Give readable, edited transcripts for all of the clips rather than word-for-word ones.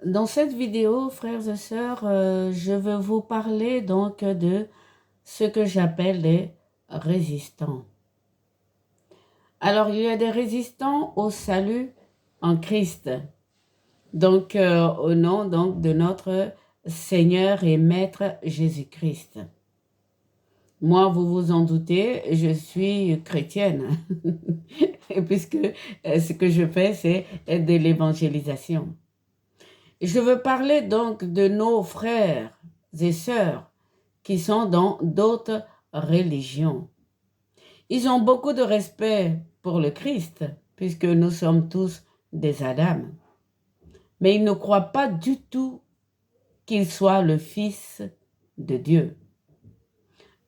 Dans cette vidéo, frères et sœurs, je veux vous parler donc de ce que j'appelle les résistants. Alors, il y a des résistants au salut en Christ, donc au nom donc de notre Seigneur et Maître Jésus-Christ. Moi, vous vous en doutez, je suis chrétienne, puisque ce que je fais, c'est de l'évangélisation. Je veux parler donc de nos frères et sœurs qui sont dans d'autres religions. Ils ont beaucoup de respect pour le Christ, puisque nous sommes tous des Adam. Mais ils ne croient pas du tout qu'il soit le Fils de Dieu.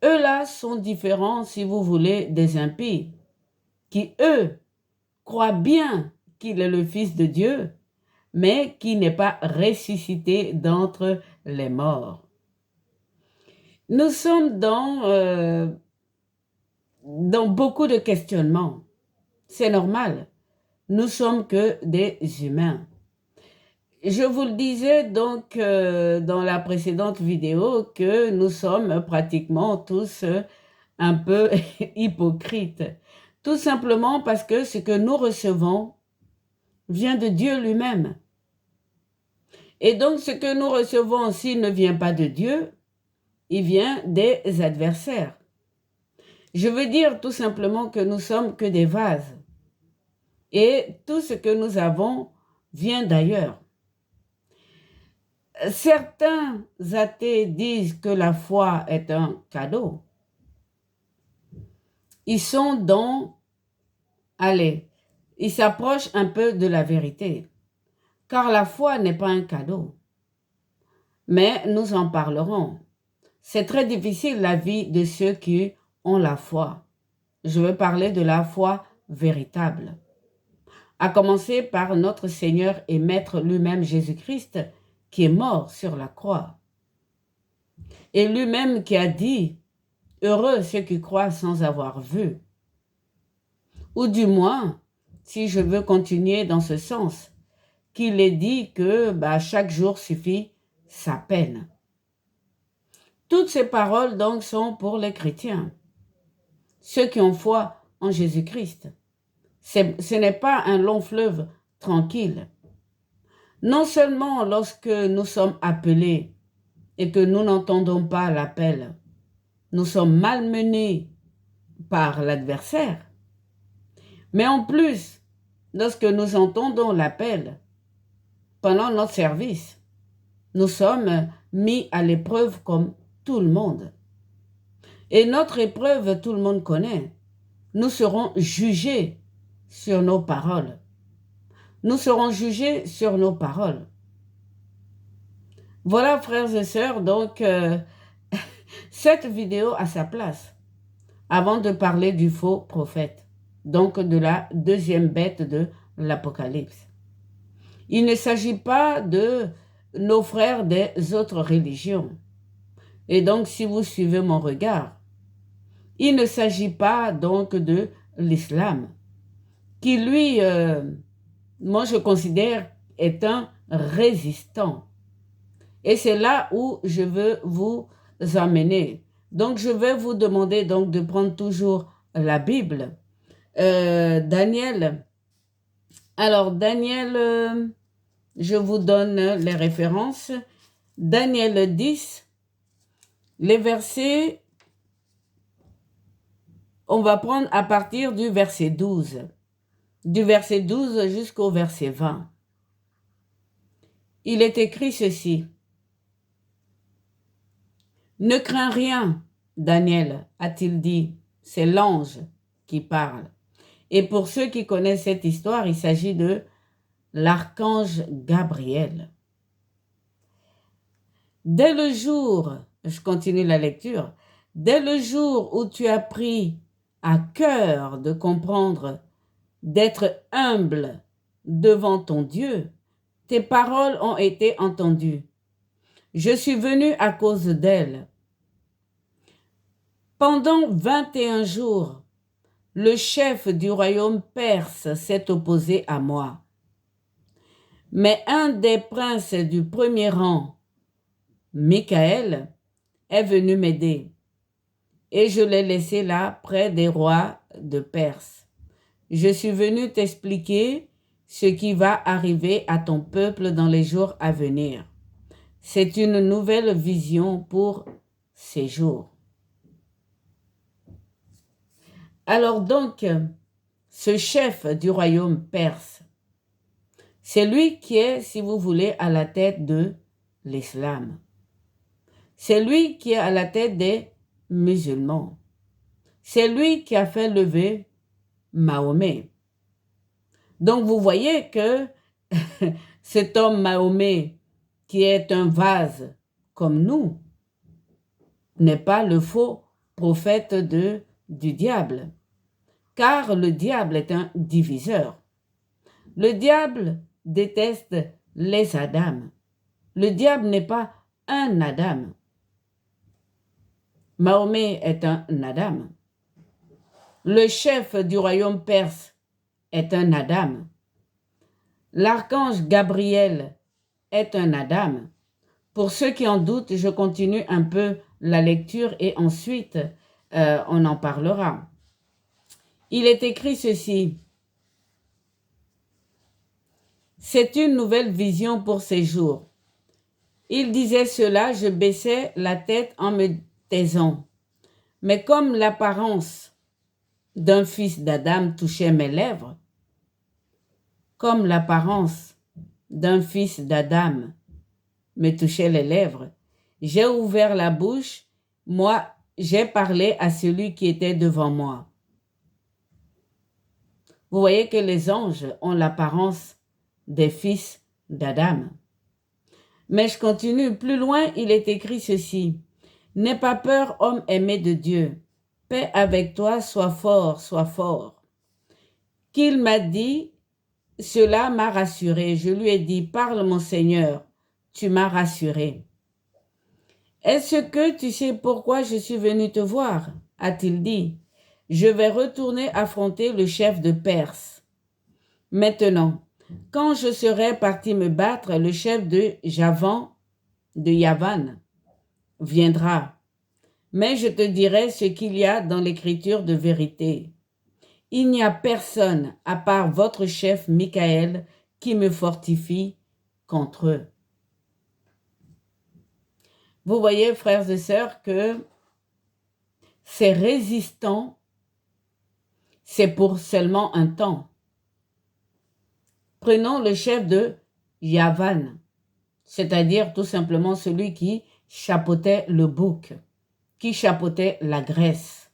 Eux-là sont différents, si vous voulez, des impies, qui, eux, croient bien qu'il est le Fils de Dieu, mais qui n'est pas ressuscité d'entre les morts. Nous sommes dans beaucoup de questionnements. C'est normal. Nous sommes que des humains. Je vous le disais donc dans la précédente vidéo que nous sommes pratiquement tous un peu hypocrites. Tout simplement parce que ce que nous recevons vient de Dieu lui-même. Et donc ce que nous recevons, s'il ne vient pas de Dieu, il vient des adversaires. Je veux dire tout simplement que nous sommes que des vases. Et tout ce que nous avons vient d'ailleurs. Certains athées disent que la foi est un cadeau. Ils sont dans, ils s'approchent un peu de la vérité. Car la foi n'est pas un cadeau. Mais nous en parlerons. C'est très difficile la vie de ceux qui ont la foi. Je veux parler de la foi véritable. À commencer par notre Seigneur et Maître lui-même Jésus-Christ, qui est mort sur la croix. Et lui-même qui a dit, heureux ceux qui croient sans avoir vu. Ou du moins, si je veux continuer dans ce sens, qu'il ait dit que chaque jour suffit sa peine. Toutes ces paroles donc sont pour les chrétiens, ceux qui ont foi en Jésus-Christ. Ce n'est pas un long fleuve tranquille. Non seulement lorsque nous sommes appelés et que nous n'entendons pas l'appel, nous sommes malmenés par l'adversaire, mais en plus, lorsque nous entendons l'appel, pendant notre service, nous sommes mis à l'épreuve comme tout le monde. Et notre épreuve, tout le monde connaît. Nous serons jugés sur nos paroles. Nous serons jugés sur nos paroles. Voilà, frères et sœurs, donc cette vidéo a sa place avant de parler du faux prophète, donc de la deuxième bête de l'Apocalypse. Il ne s'agit pas de nos frères des autres religions. Et donc, si vous suivez mon regard, il ne s'agit pas donc de l'islam, qui lui, moi je considère, est un résistant. Et c'est là où je veux vous amener. Donc, je vais vous demander donc de prendre toujours la Bible. Daniel. Alors, Daniel, je vous donne les références. Daniel 10, les versets, on va prendre à partir du verset 12. Du verset 12 jusqu'au verset 20. Il est écrit ceci. Ne crains rien, Daniel, a-t-il dit. C'est l'ange qui parle. Et pour ceux qui connaissent cette histoire, il s'agit de l'archange Gabriel. Dès le jour, je continue la lecture, dès le jour où tu as pris à cœur de comprendre, d'être humble devant ton Dieu, tes paroles ont été entendues. Je suis venu à cause d'elles. Pendant 21 jours, le chef du royaume perse s'est opposé à moi. Mais un des princes du premier rang, Michael, est venu m'aider. Et je l'ai laissé là, près des rois de Perse. Je suis venu t'expliquer ce qui va arriver à ton peuple dans les jours à venir. C'est une nouvelle vision pour ces jours. Alors donc, ce chef du royaume perse, c'est lui qui est, si vous voulez, à la tête de l'islam. C'est lui qui est à la tête des musulmans. C'est lui qui a fait lever Mahomet. Donc vous voyez que cet homme Mahomet, qui est un vase comme nous, n'est pas le faux prophète du diable. Car le diable est un diviseur. Le diable déteste les Adam. Le diable n'est pas un Adam. Mahomet est un Adam. Le chef du royaume perse est un Adam. L'archange Gabriel est un Adam. Pour ceux qui en doutent, je continue un peu la lecture et ensuite on en parlera. Il est écrit ceci. C'est une nouvelle vision pour ces jours. Il disait cela, je baissais la tête en me taisant. Mais comme l'apparence d'un fils d'Adam touchait mes lèvres, comme l'apparence d'un fils d'Adam me touchait les lèvres, j'ai ouvert la bouche, moi, j'ai parlé à celui qui était devant moi. Vous voyez que les anges ont l'apparence des fils d'Adam. Mais je continue. Plus loin, il est écrit ceci. N'aie pas peur, homme aimé de Dieu. Paix avec toi, sois fort, sois fort. Qu'il m'a dit, cela m'a rassuré. Je lui ai dit, parle mon Seigneur, tu m'as rassuré. Est-ce que tu sais pourquoi je suis venu te voir? A-t-il dit. Je vais retourner affronter le chef de Perse. Maintenant, quand je serai parti me battre, le chef de Yavan, viendra. Mais je te dirai ce qu'il y a dans l'écriture de vérité. Il n'y a personne, à part votre chef Michael, qui me fortifie contre eux. Vous voyez, frères et sœurs, que ces résistants, c'est pour seulement un temps. Prenons le chef de Yavan, c'est-à-dire tout simplement celui qui chapeautait le bouc, qui chapeautait la Grèce,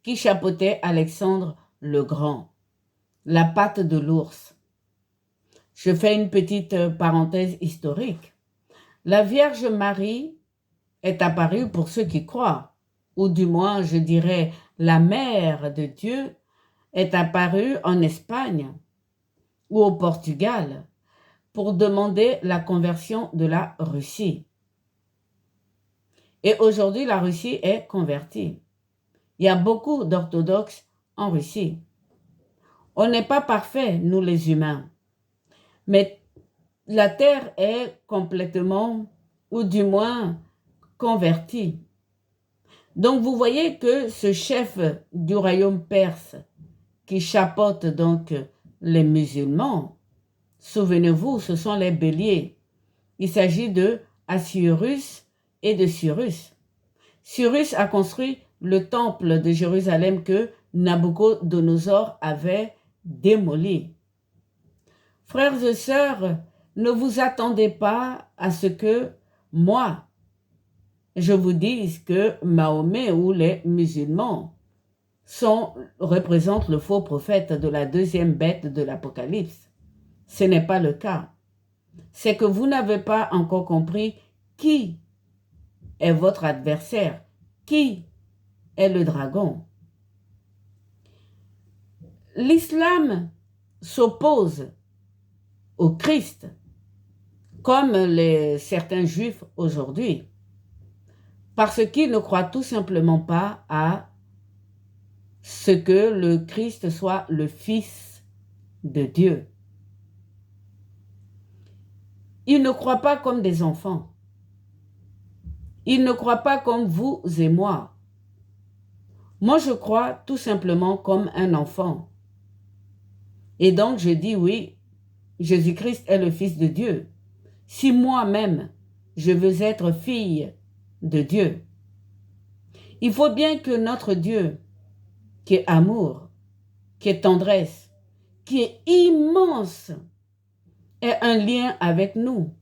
qui chapeautait Alexandre le Grand, la patte de l'ours. Je fais une petite parenthèse historique. La Vierge Marie est apparue pour ceux qui croient, ou du moins, je dirais, la mère de Dieu est apparue en Espagne ou au Portugal pour demander la conversion de la Russie. Et aujourd'hui, la Russie est convertie. Il y a beaucoup d'orthodoxes en Russie. On n'est pas parfait, nous les humains. Mais la terre est complètement, ou du moins, convertie. Donc vous voyez que ce chef du royaume perse qui chapeaute donc les musulmans, souvenez-vous, ce sont les béliers. Il s'agit de Assyrus et de Cyrus. Cyrus a construit le temple de Jérusalem que Nabucodonosor avait démoli. Frères et sœurs, ne vous attendez pas à ce que moi, je vous dise que Mahomet ou les musulmans représentent le faux prophète de la deuxième bête de l'Apocalypse. Ce n'est pas le cas. C'est que vous n'avez pas encore compris qui est votre adversaire, qui est le dragon. L'islam s'oppose au Christ, comme certains juifs aujourd'hui, parce qu'ils ne croient tout simplement pas à ce que le Christ soit le Fils de Dieu. Ils ne croient pas comme des enfants. Ils ne croient pas comme vous et moi. Moi, je crois tout simplement comme un enfant. Et donc, je dis oui, Jésus-Christ est le Fils de Dieu. Si moi-même, je veux être fille de Dieu, il faut bien que notre Dieu, qui est amour, qui est tendresse, qui est immense, ait un lien avec nous.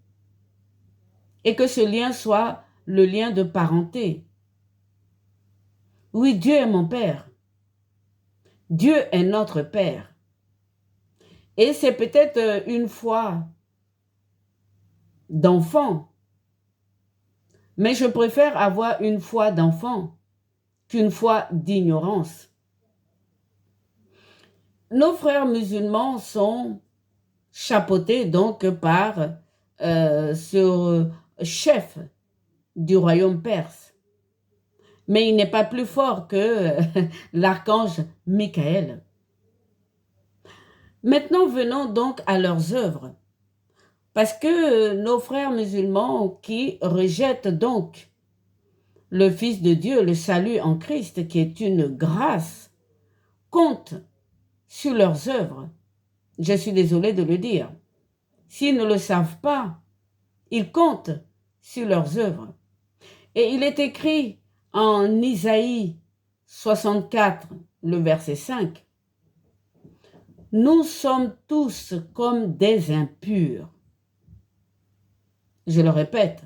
Et que ce lien soit le lien de parenté. Oui, Dieu est mon Père. Dieu est notre Père. Et c'est peut-être une foi d'enfant, mais je préfère avoir une foi d'enfant qu'une foi d'ignorance. Nos frères musulmans sont chapeautés donc par ce chef du royaume perse. Mais il n'est pas plus fort que l'archange Michael. Maintenant, venons donc à leurs œuvres. Parce que nos frères musulmans qui rejettent donc le Fils de Dieu, le salut en Christ, qui est une grâce, comptent sur leurs œuvres. Je suis désolée de le dire. S'ils ne le savent pas, ils comptent sur leurs œuvres. Et il est écrit en Isaïe 64, le verset 5, « Nous sommes tous comme des impurs. » Je le répète,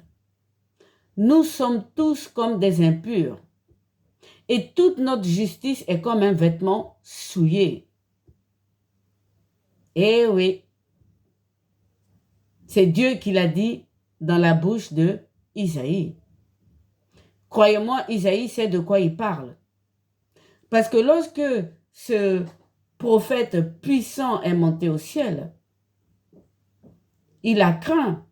nous sommes tous comme des impurs. Et toute notre justice est comme un vêtement souillé. Eh oui, c'est Dieu qui l'a dit dans la bouche de Isaïe. Croyez-moi, Isaïe sait de quoi il parle. Parce que lorsque ce prophète puissant est monté au ciel, il a craint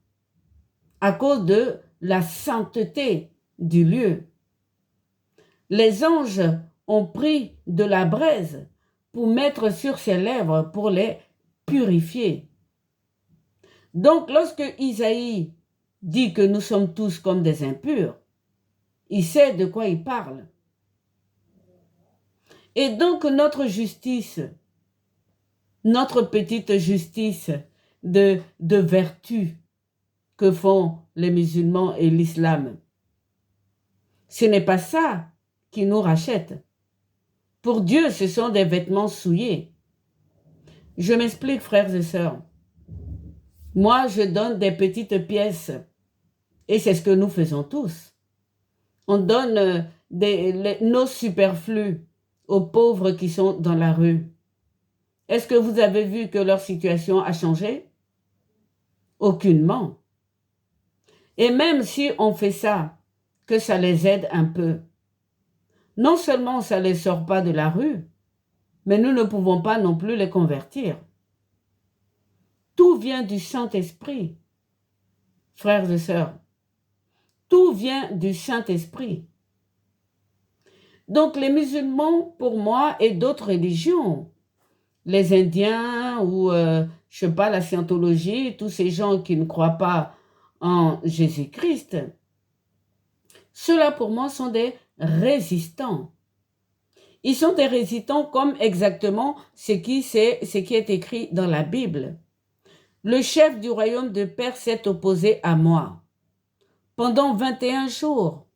à cause de la sainteté du lieu. Les anges ont pris de la braise pour mettre sur ses lèvres pour les purifier. Donc, lorsque Isaïe dit que nous sommes tous comme des impurs, il sait de quoi il parle. Et donc, notre justice, notre petite justice de vertu que font les musulmans et l'islam, ce n'est pas ça qui nous rachète. Pour Dieu, ce sont des vêtements souillés. Je m'explique, frères et sœurs. Moi, je donne des petites pièces et c'est ce que nous faisons tous. On donne nos superflus aux pauvres qui sont dans la rue. Est-ce que vous avez vu que leur situation a changé? Aucunement. Et même si on fait ça, que ça les aide un peu, non seulement ça ne les sort pas de la rue, mais nous ne pouvons pas non plus les convertir. Tout vient du Saint-Esprit, frères et sœurs. Tout vient du Saint-Esprit. Donc les musulmans, pour moi, et d'autres religions, les Indiens ou, je sais pas, la scientologie, tous ces gens qui ne croient pas en Jésus-Christ, ceux-là pour moi sont des résistants. Ils sont des résistants comme exactement ce qui est écrit dans la Bible. Le chef du royaume de Perse s'est opposé à moi. Pendant 21 jours,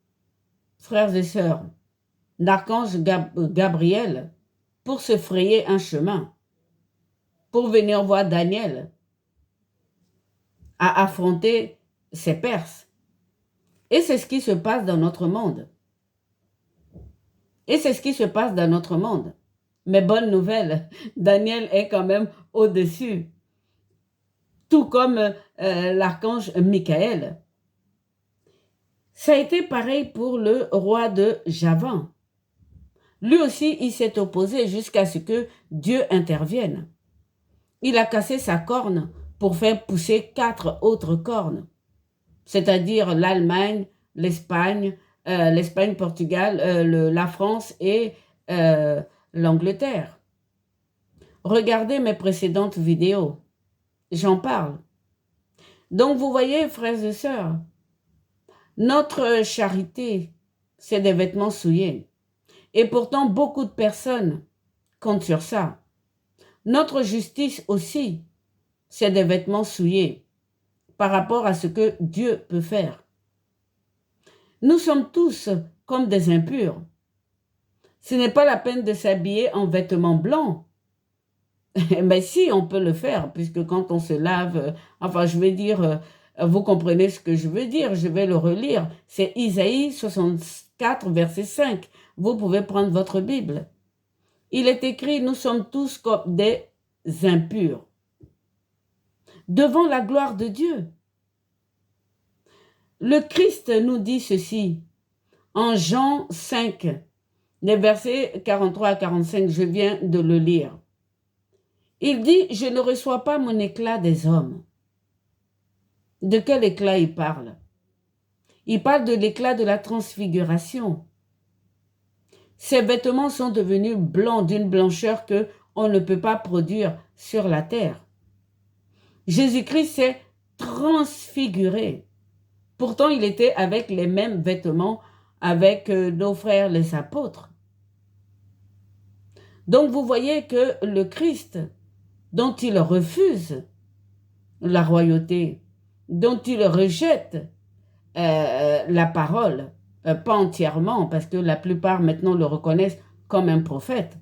frères et sœurs, l'archange Gabriel, pour se frayer un chemin, pour venir voir Daniel, a affronté ces Perses. Et c'est ce qui se passe dans notre monde. Et c'est ce qui se passe dans notre monde. Mais bonne nouvelle, Daniel est quand même au-dessus. Tout comme l'archange Michael. Ça a été pareil pour le roi de Javan. Lui aussi, il s'est opposé jusqu'à ce que Dieu intervienne. Il a cassé sa corne pour faire pousser 4 autres cornes, c'est-à-dire l'Allemagne, l'Espagne, Portugal, la France et l'Angleterre. Regardez mes précédentes vidéos, j'en parle. Donc, vous voyez, frères et sœurs, notre charité, c'est des vêtements souillés. Et pourtant, beaucoup de personnes comptent sur ça. Notre justice aussi, c'est des vêtements souillés par rapport à ce que Dieu peut faire. Nous sommes tous comme des impurs. Ce n'est pas la peine de s'habiller en vêtements blancs. Mais si, on peut le faire, puisque quand on se lave, je vais dire, vous comprenez ce que je veux dire, je vais le relire. C'est Isaïe 64, verset 5. Vous pouvez prendre votre Bible. Il est écrit, nous sommes tous comme des impurs devant la gloire de Dieu. Le Christ nous dit ceci en Jean 5, les versets 43 à 45, je viens de le lire. Il dit, je ne reçois pas mon éclat des hommes. De quel éclat il parle? Il parle de l'éclat de la transfiguration. Ses vêtements sont devenus blancs d'une blancheur que on ne peut pas produire sur la terre. Jésus-Christ s'est transfiguré. Pourtant, il était avec les mêmes vêtements avec nos frères les apôtres. Donc, vous voyez que le Christ, dont il refuse la royauté, dont il rejette la parole, pas entièrement, parce que la plupart maintenant le reconnaissent comme un prophète.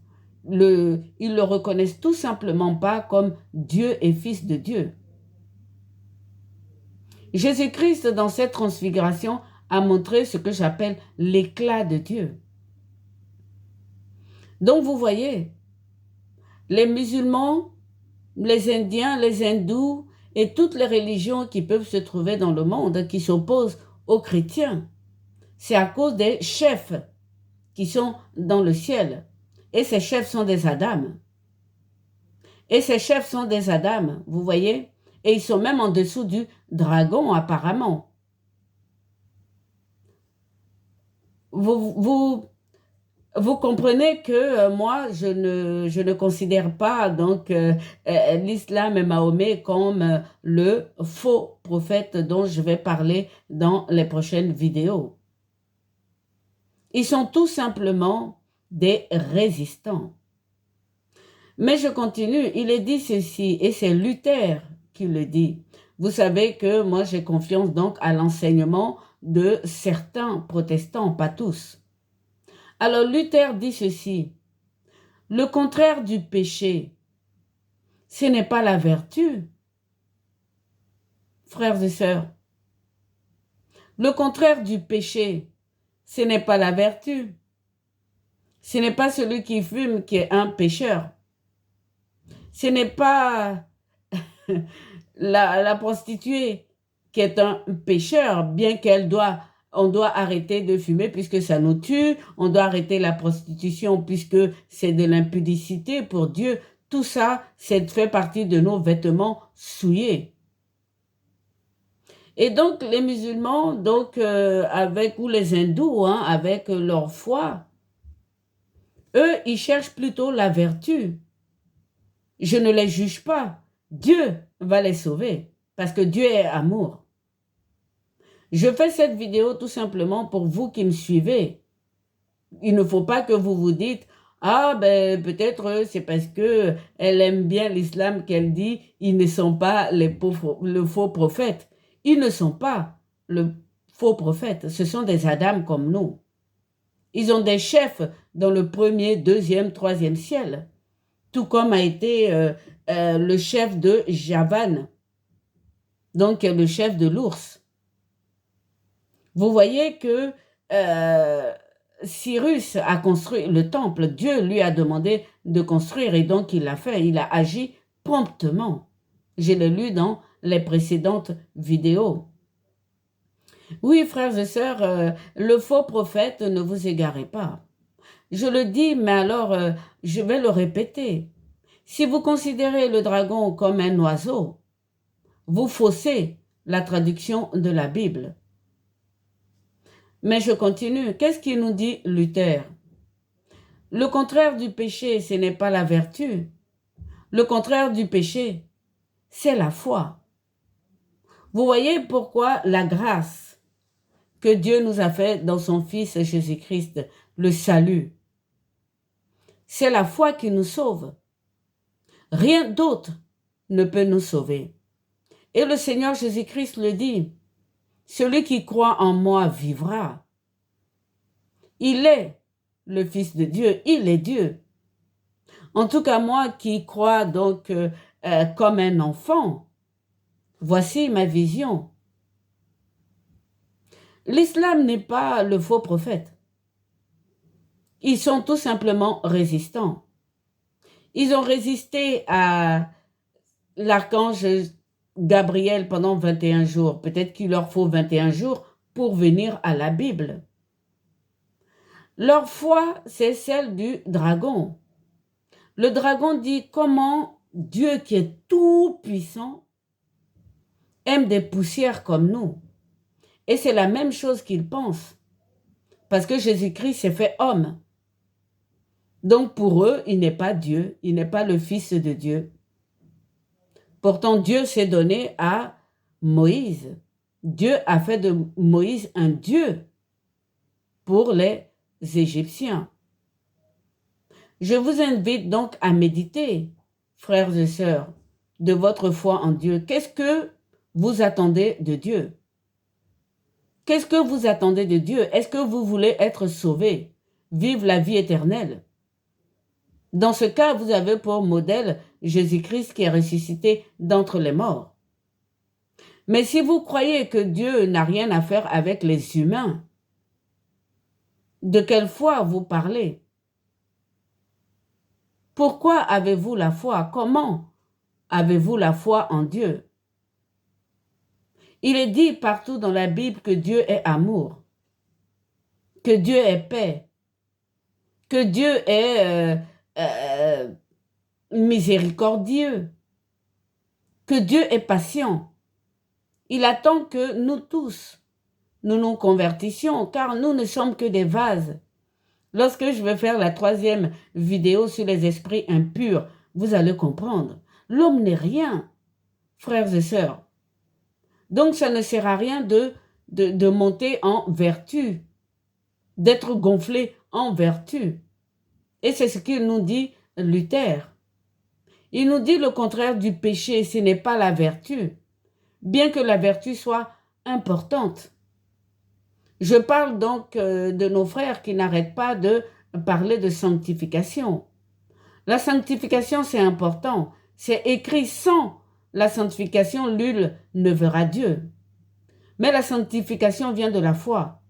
Ils le reconnaissent tout simplement pas comme Dieu et Fils de Dieu. Jésus-Christ, dans cette transfiguration, a montré ce que j'appelle l'éclat de Dieu. Donc vous voyez, les musulmans, les Indiens, les hindous et toutes les religions qui peuvent se trouver dans le monde, qui s'opposent aux chrétiens, c'est à cause des chefs qui sont dans le ciel. Et ces chefs sont des Adam. Et ces chefs sont des Adam, vous voyez? Et ils sont même en dessous du dragon, apparemment. Vous comprenez que moi, je ne considère pas donc l'islam et Mahomet comme le faux prophète dont je vais parler dans les prochaines vidéos. Ils sont tout simplement des résistants. Mais je continue, il est dit ceci, et c'est Luther qui le dit. Vous savez que moi j'ai confiance donc à l'enseignement de certains protestants, pas tous. Alors Luther dit ceci, le contraire du péché, ce n'est pas la vertu, frères et sœurs. Le contraire du péché, ce n'est pas la vertu. Ce n'est pas celui qui fume qui est un pécheur. Ce n'est pas la prostituée qui est un pécheur, bien on doit arrêter de fumer puisque ça nous tue, on doit arrêter la prostitution puisque c'est de l'impudicité pour Dieu. Tout ça, fait partie de nos vêtements souillés. Et donc, les musulmans, ou les hindous, avec leur foi, eux, ils cherchent plutôt la vertu. Je ne les juge pas. Dieu va les sauver parce que Dieu est amour. Je fais cette vidéo tout simplement pour vous qui me suivez. Il ne faut pas que vous vous dites « Ah, ben peut-être c'est parce que elle aime bien l'islam qu'elle dit ils ne sont pas le faux prophète. » Ils ne sont pas le faux prophète. Ce sont des Adam comme nous. Ils ont des chefs dans le 1er, 2e, 3e ciel. Tout comme a été le chef de Javan, donc le chef de l'ours. Vous voyez que Cyrus a construit le temple. Dieu lui a demandé de construire et donc il l'a fait. Il a agi promptement. Je l'ai lu dans les précédentes vidéos. Oui, frères et sœurs, le faux prophète, ne vous égarez pas. Je le dis, mais alors je vais le répéter. Si vous considérez le dragon comme un oiseau, vous faussez la traduction de la Bible. Mais je continue. Qu'est-ce qu'il nous dit Luther? Le contraire du péché, ce n'est pas la vertu. Le contraire du péché, c'est la foi. Vous voyez pourquoi la grâce que Dieu nous a faite dans son Fils Jésus-Christ, le salut, c'est la foi qui nous sauve. Rien d'autre ne peut nous sauver. Et le Seigneur Jésus-Christ le dit, celui qui croit en moi vivra. Il est le Fils de Dieu, il est Dieu. En tout cas, moi qui crois donc comme un enfant, voici ma vision. L'islam n'est pas le faux prophète. Ils sont tout simplement résistants. Ils ont résisté à l'archange Gabriel pendant 21 jours. Peut-être qu'il leur faut 21 jours pour venir à la Bible. Leur foi, c'est celle du dragon. Le dragon dit comment Dieu qui est tout puissant aime des poussières comme nous. Et c'est la même chose qu'il pense. Parce que Jésus-Christ s'est fait homme. Donc pour eux, il n'est pas Dieu, il n'est pas le Fils de Dieu. Pourtant, Dieu s'est donné à Moïse. Dieu a fait de Moïse un Dieu pour les Égyptiens. Je vous invite donc à méditer, frères et sœurs, de votre foi en Dieu. Qu'est-ce que vous attendez de Dieu? Qu'est-ce que vous attendez de Dieu? Est-ce que vous voulez être sauvés, vivre la vie éternelle? Dans ce cas, vous avez pour modèle Jésus-Christ qui est ressuscité d'entre les morts. Mais si vous croyez que Dieu n'a rien à faire avec les humains, de quelle foi vous parlez? Pourquoi avez-vous la foi? Comment avez-vous la foi en Dieu? Il est dit partout dans la Bible que Dieu est amour, que Dieu est paix, que Dieu est miséricordieux, que Dieu est patient. Il attend que nous tous, nous nous convertissions, car nous ne sommes que des vases. Lorsque je vais faire la 3e vidéo sur les esprits impurs, vous allez comprendre. L'homme n'est rien, frères et sœurs. Donc ça ne sert à rien de monter en vertu, d'être gonflé en vertu. Et c'est ce qu'il nous dit Luther. Il nous dit le contraire du péché, ce n'est pas la vertu, bien que la vertu soit importante. Je parle donc de nos frères qui n'arrêtent pas de parler de sanctification. La sanctification, c'est important. C'est écrit sans la sanctification, nul ne verra Dieu. Mais la sanctification vient de la foi.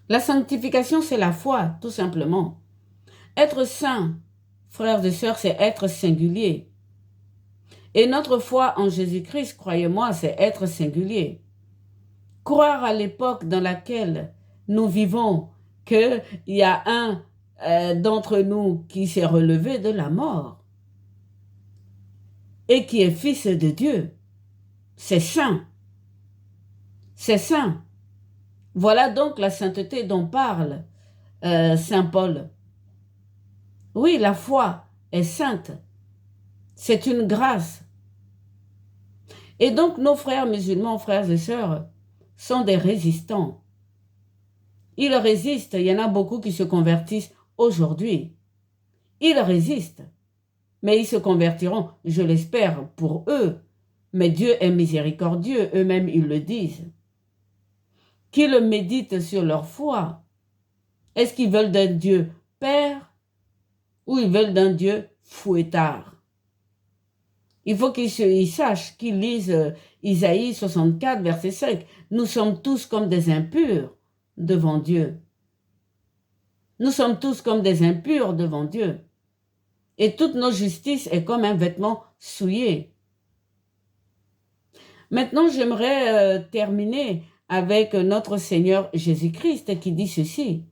La sanctification, c'est la foi, tout simplement. Être saint, frères et sœurs, c'est être singulier. Et notre foi en Jésus-Christ, croyez-moi, c'est être singulier. Croire à l'époque dans laquelle nous vivons qu'il y a un d'entre nous qui s'est relevé de la mort et qui est fils de Dieu, c'est saint. C'est saint. Voilà donc la sainteté dont parle Saint Paul. Oui, la foi est sainte. C'est une grâce. Et donc nos frères musulmans, frères et sœurs, sont des résistants. Ils résistent. Il y en a beaucoup qui se convertissent aujourd'hui. Ils résistent. Mais ils se convertiront, je l'espère, pour eux. Mais Dieu est miséricordieux, eux-mêmes ils le disent. Qu'ils méditent sur leur foi. Est-ce qu'ils veulent d'un Dieu Père ou ils veulent d'un Dieu fouettard? Il faut qu'ils sachent, qu'ils lisent Isaïe 64, verset 5. Nous sommes tous comme des impurs devant Dieu. Nous sommes tous comme des impurs devant Dieu. Et toute nos justice est comme un vêtement souillé. Maintenant, j'aimerais terminer avec notre Seigneur Jésus-Christ qui dit ceci.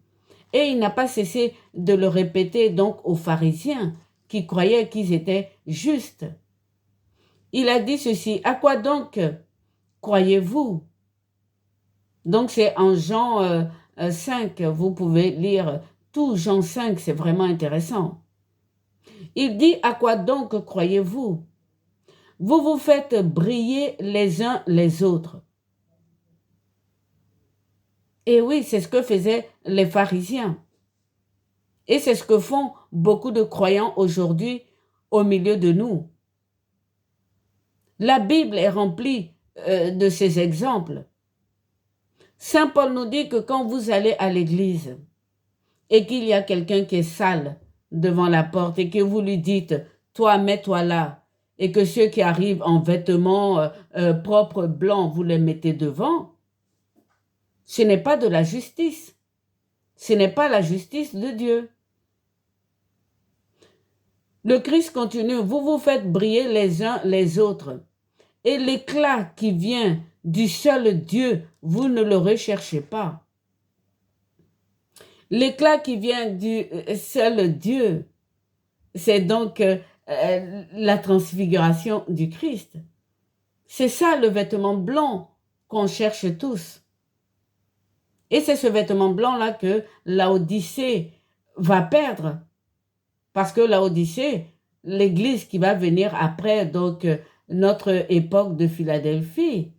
Et il n'a pas cessé de le répéter donc aux pharisiens qui croyaient qu'ils étaient justes. Il a dit ceci, à quoi donc croyez-vous? Donc c'est en Jean 5, vous pouvez lire tout Jean 5, c'est vraiment intéressant. Il dit, à quoi donc croyez-vous? vous vous faites briller les uns les autres. Et oui, c'est ce que faisaient les pharisiens. Et c'est ce que font beaucoup de croyants aujourd'hui au milieu de nous. La Bible est remplie de ces exemples. Saint Paul nous dit que quand vous allez à l'église et qu'il y a quelqu'un qui est sale devant la porte et que vous lui dites « toi, mets-toi là » et que ceux qui arrivent en vêtements propres blancs, vous les mettez devant, ce n'est pas de la justice. Ce n'est pas la justice de Dieu. Le Christ continue, vous vous faites briller les uns les autres. Et l'éclat qui vient du seul Dieu, vous ne le recherchez pas. L'éclat qui vient du seul Dieu, c'est donc la transfiguration du Christ. C'est ça le vêtement blanc qu'on cherche tous. Et c'est ce vêtement blanc-là que Laodicée va perdre. Parce que Laodicée, l'église qui va venir après, donc notre époque de Philadelphie,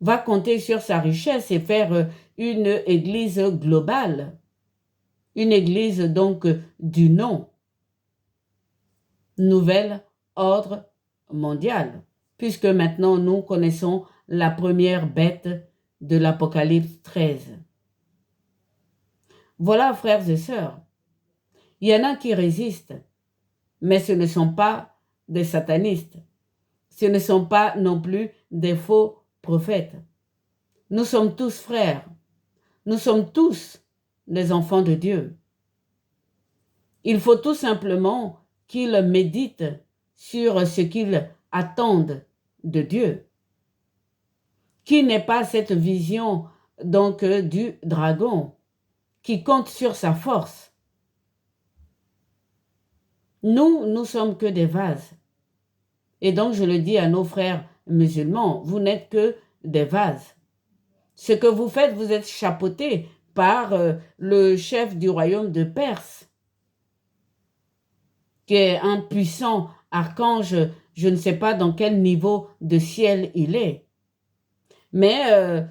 va compter sur sa richesse et faire une église globale. Une église donc du nom. Nouvel ordre mondial. Puisque maintenant nous connaissons la première bête de l'Apocalypse 13. Voilà, frères et sœurs. Il y en a qui résistent, mais ce ne sont pas des satanistes. Ce ne sont pas non plus des faux prophètes. Nous sommes tous frères. Nous sommes tous des enfants de Dieu. Il faut tout simplement qu'ils méditent sur ce qu'ils attendent de Dieu. Qui n'est pas cette vision donc du dragon qui compte sur sa force. Nous sommes que des vases. Et donc je le dis à nos frères musulmans, vous n'êtes que des vases. Ce que vous faites, vous êtes chapeautés par le chef du royaume de Perse, qui est un puissant archange, je ne sais pas dans quel niveau de ciel il est. Mais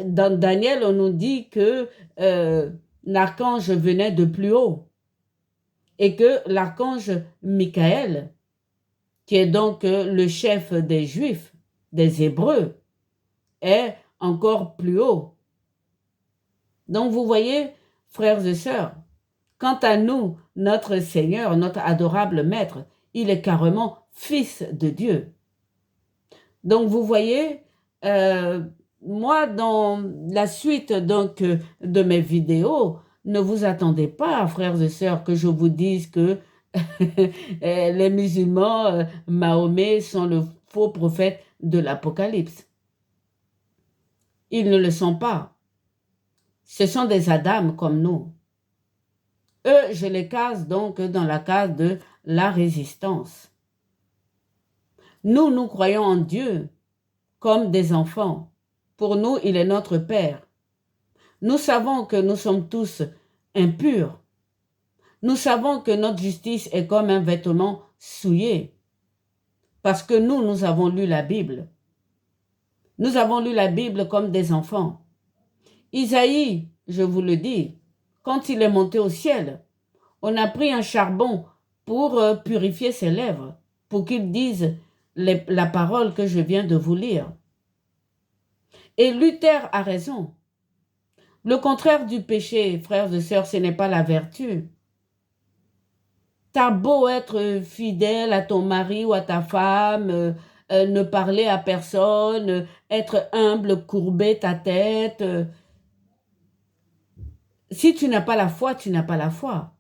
dans Daniel, on nous dit que l'archange venait de plus haut et que l'archange Michael, qui est donc le chef des Juifs, des Hébreux, est encore plus haut. Donc vous voyez, frères et sœurs, quant à nous, notre Seigneur, notre adorable Maître, il est carrément Fils de Dieu. Donc vous voyez, moi dans la suite donc de mes vidéos, ne vous attendez pas, frères et sœurs, que je vous dise que les musulmans, Mahomet, sont le faux prophète de l'Apocalypse. Ils ne le sont pas. Ce sont des Adam comme nous. Eux, je les case donc dans la case de la résistance. Nous croyons en Dieu comme des enfants. Pour nous, il est notre Père. Nous savons que nous sommes tous impurs. Nous savons que notre justice est comme un vêtement souillé. Parce que nous avons lu la Bible. Nous avons lu la Bible comme des enfants. Isaïe, je vous le dis, quand il est monté au ciel, on a pris un charbon pour purifier ses lèvres, pour qu'il dise la parole que je viens de vous lire. Et Luther a raison. Le contraire du péché, frères et sœurs, ce n'est pas la vertu. T'as beau être fidèle à ton mari ou à ta femme, ne parler à personne, être humble, courber ta tête. Si tu n'as pas la foi, tu n'as pas la foi.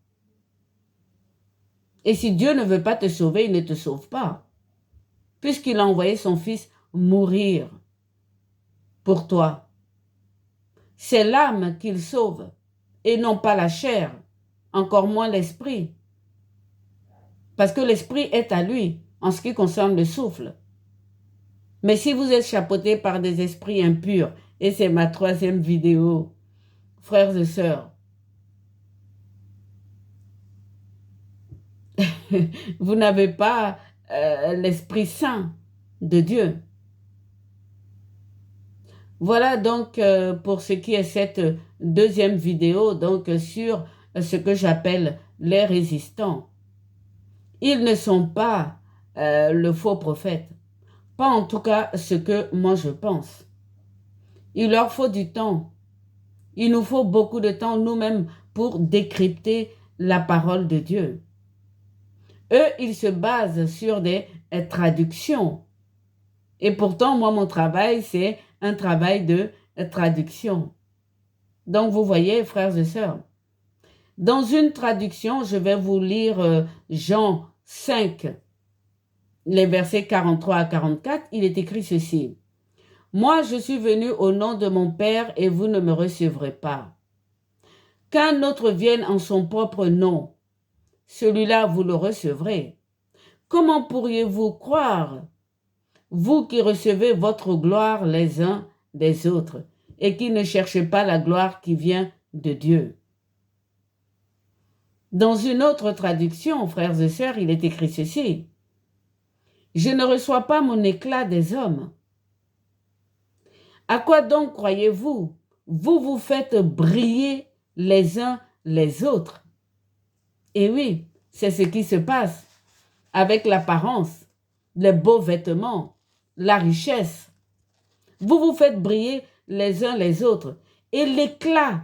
Et si Dieu ne veut pas te sauver, il ne te sauve pas. Puisqu'il a envoyé son Fils mourir pour toi. C'est l'âme qu'il sauve et non pas la chair, encore moins l'esprit. Parce que l'esprit est à lui en ce qui concerne le souffle. Mais si vous êtes chapeautés par des esprits impurs, et c'est ma 3e vidéo, frères et sœurs, vous n'avez pas l'Esprit Saint de Dieu. Voilà donc pour ce qui est cette deuxième vidéo donc sur ce que j'appelle les résistants. Ils ne sont pas le faux prophète. Pas en tout cas ce que moi je pense. Il leur faut du temps. Il nous faut beaucoup de temps nous-mêmes pour décrypter la parole de Dieu. Eux, ils se basent sur des traductions. Et pourtant, moi, mon travail, c'est un travail de traduction. Donc, vous voyez, frères et sœurs, dans une traduction, je vais vous lire Jean 5, les versets 43 à 44, il est écrit ceci. « Moi, je suis venu au nom de mon Père et vous ne me recevrez pas. Qu'un autre vienne en son propre nom, celui-là vous le recevrez. Comment pourriez-vous croire, vous qui recevez votre gloire les uns des autres et qui ne cherchez pas la gloire qui vient de Dieu? » Dans une autre traduction, frères et sœurs, il est écrit ceci. « Je ne reçois pas mon éclat des hommes. À quoi donc croyez-vous? Vous vous faites briller les uns les autres. » Et oui, c'est ce qui se passe avec l'apparence, les beaux vêtements, la richesse. Vous vous faites briller les uns les autres. Et l'éclat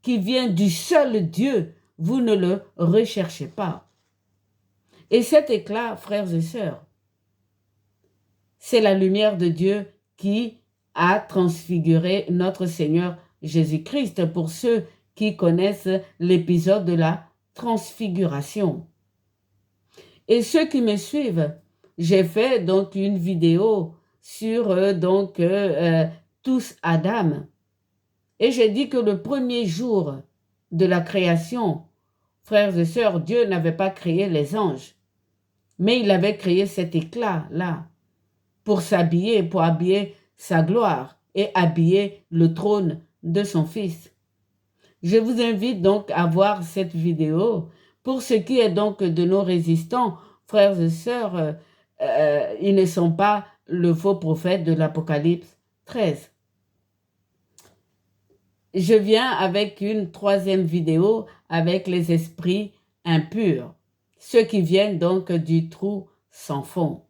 qui vient du seul Dieu, vous ne le recherchez pas. Et cet éclat, frères et sœurs, c'est la lumière de Dieu qui a transfiguré notre Seigneur Jésus-Christ pour ceux qui connaissent l'épisode de la transfiguration. Et ceux qui me suivent, j'ai fait donc une vidéo sur tous Adam. Et j'ai dit que le premier jour de la création, frères et sœurs, Dieu n'avait pas créé les anges, mais il avait créé cet éclat-là pour s'habiller, pour habiller sa gloire et habiller le trône de son Fils. Je vous invite donc à voir cette vidéo. Pour ce qui est donc de nos résistants, frères et sœurs, ils ne sont pas le faux prophète de l'Apocalypse 13. Je viens avec une troisième vidéo avec les esprits impurs, ceux qui viennent donc du trou sans fond.